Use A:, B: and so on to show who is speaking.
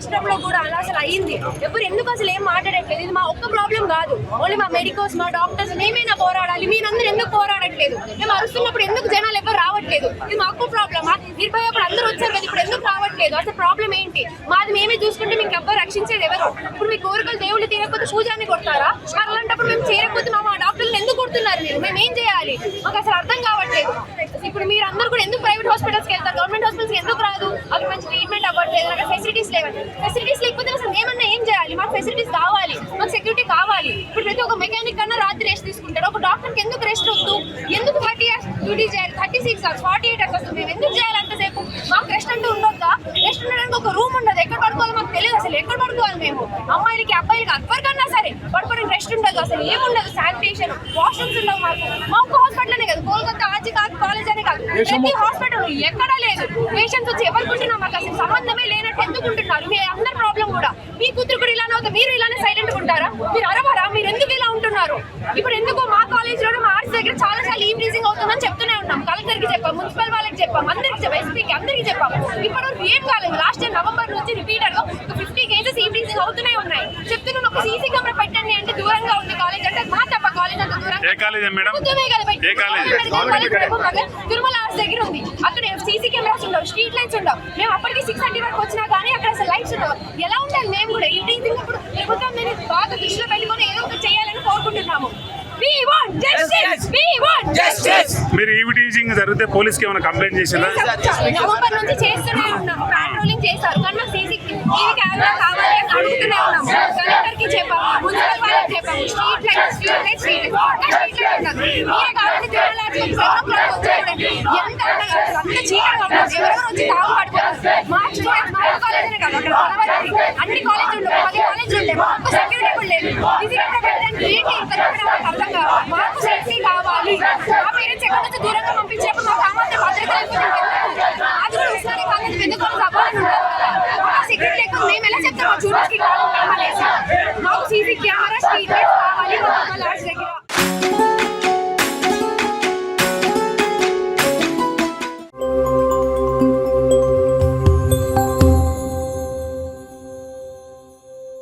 A: రాష్ట్రంలో కూడా అలా అసలు అయ్యింది. ఎవరు ఎందుకు అసలు ఏం మాట్లాడట్లేదు? ఇది మా ఒక్క ప్రాబ్లం కాదు, ఓన్లీ మా మెడికోస్, మా డాక్టర్స్ మేమైనా పోరాడాలి. మీరందరూ ఎందుకు పోరాడట్లేదు? మేము అరుస్తున్నప్పుడు ఎందుకు జనాలు ఎవరు రావట్లేదు? ఇది మా ఒక్క ప్రాబ్లమా? నిర్భయ అప్పుడు అందరూ వచ్చారు కదా, ఇప్పుడు ఎందుకు రావట్లేదు? అసలు ప్రాబ్లం ఏంటి? మాది మేమే చూసుకుంటే మీకు ఎవ్వరు రక్షించేది ఎవరు? ఇప్పుడు మీ కోరికలు దేవుళ్ళు తీరకపోతే పూజాన్ని కొడతారా? అలాంటప్పుడు మేము చేయకపోతే మా డాక్టర్లు ఎందుకు కొడుతున్నారు? మీరు మేము ఏం చేయాలి? మాకు అసలు అర్థం కావట్లేదు. ఇప్పుడు మీరు అందరూ కూడా ఎందుకు ప్రైవేట్ హాస్పిటల్స్కి వెళ్తారు? గవర్నమెంట్ హాస్పిటల్స్ ఎందుకు రాదు? అక్కడ మంచి ట్రీట్మెంట్ అవ్వట్లేదు, అక్కడ ఫెసిలిటీస్ లేవండి. ఫెసిలిటీస్ లేకపోతే అసలు మేమన్నా ఏం చేయాలి? మాకు ఫెసిలిటీస్ కావాలి, మాకు సెక్యూరిటీ కావాలి. ఇప్పుడు ప్రతి ఒక్క మెకానిక్ కన్నా రాత్రి రెస్ట్ తీసుకుంటాడు, ఒక డాక్టర్కి ఎందుకు రెస్ట్ వద్దు? ఎందుకు 30 hours డ్యూటీ చేయాలి? 36 hours 48 hours వస్తుంది. మేము ఎందుకు చేయాలి అంతసేపు? మాకు రెస్ట్ అంటూ ఉండొద్దా? రెస్ట్ ఉండడానికి ఒక రూమ్ ఉండదు, ఎక్కడ పడుకోవాలి మాకు తెలియదు. అసలు ఎక్కడ పడుకోవాలి? మేము అమ్మాయిలకి అబ్బాయిలకి ఎవరికన్నా సరే పడుకోవడానికి రెస్ట్ ఉండదు, అసలు ఏముండదు. శానిటేషన్, వాష్రూమ్స్ ఉండవు. మా ఒక్క హాస్పిటల్ అనే కాదు, కోల్కతా ఆర్జీ కాలేజ్ అనే కాదు, ప్రతి హాస్పిటల్ ఎక్కడా లేదు. పేషెంట్స్ వచ్చి ఎవరుకుంటున్నాం మాకు అసలు సంబంధమే లేనట్టు ఎందుకుంటున్నారు? మీ అందరి ప్రాబ్లం కూడా మీ కూతురు కూడా ఇలానే అవుతుంది. మీరు ఇలానే సైలెంట్ ఉంటారా? మీరు అరవరా? మీరు ఎందుకు ఇలా ఉంటున్నారు? ఇప్పుడు ఎందుకో మా కాలేజ్ లో మా ఆర్ట్స్ దగ్గర చాలా సార్లు ఈ రీజింగ్ అవుతుందని చెప్తూనే ఉన్నాం. కలెక్టర్ కి చెప్పాం, మున్సిపల్ వాళ్ళకి చెప్పాం, అందరికి చెప్పాం, ఎస్పీకి అందరికి చెప్పాం. ఇప్పటివరకు ఏం కాలేదు. లాస్ట్ ఇయర్ నవంబర్ నుంచి రిపీటెడ్ గా 50 కేసెస్ ఈ రీజింగ్ అవుతూనే ఉన్నాయి. చెప్తున్నాను ఒక సీసీ కెమెరా పెట్టండి అంటే దూరంగా ఉంది కాలేజ్ అంటే మా తప్ప. కాలేజ్ అంత దూరం తిరుమల ఆర్ట్స్ దగ్గర ఉంది, అక్కడ సీసీ కెమెరాస్ ఉండవు, స్ట్రీట్ లైట్స్ ఉండవు. మేము అప్పటికి 6:30 వరకు వచ్చినా కానీ అక్కడ అసలు లైట్స్ ఉండవు. ఎలా ఉండాలి? మేము కూడా ఈ రీజింగ్ ఇప్పుడు ప్రభుత్వం నేను బాగా దృష్టిలో పెట్టుకొని ఏదో ఒకటి చేయాలని కోరుకుంటున్నాము.
B: మీరు ఈ టీచింగ్ జరిగితే పోలీస్కి ఏమైనా కంప్లైంట్ చేసిందా?
A: నవంబర్ నుంచి చేస్తూనే ఉన్నాము, పెట్రోలింగ్ చేస్తారు కానీ మాకు సీసీ కెమెరా కావాలి అని అడుగుతూనే ఉన్నాము. కలెక్టర్ కి చెప్పాము, మున్సిపల్ వాళ్ళకి చెప్పాము, స్ట్రీట్ లైట్స్ మీరే కాబట్టి తిరుమల ఎంత అంత చీకగా ఉంటుంది. ఎవరెవరు వచ్చి తాగు పడిపోతారు. మా స్టూడెంట్స్ మా కాలేజీనే కాదు, అక్కడ కనబడి అన్ని కాలేజీలు ఉండవు, 10 కాలేజీలు ఉండేవి. ఒక్క సెక్యూరిటీ కూడా లేదు. ఫిజికల్ పెట్టడానికి ఏంటి అర్థం కావాలి. మాకు సేఫ్టీ కావాలి. మా పేరెంట్స్ ఎక్కడి నుంచి దూరంగా పంపించేప్పుడు మాకు కామాత్రం భద్రత అది కూడా ఉస్మానియా కాలేజ్ పెద్దకోళ్ళు సభాలని ఉండదు కదా. సెక్యూరిటీ లేకపోతే మేము ఎలా చెప్తాం? మా స్టూడెంట్స్ కి కావాలి. మాకు సీసీ కెమెరా, స్ట్రీట్ లైట్స్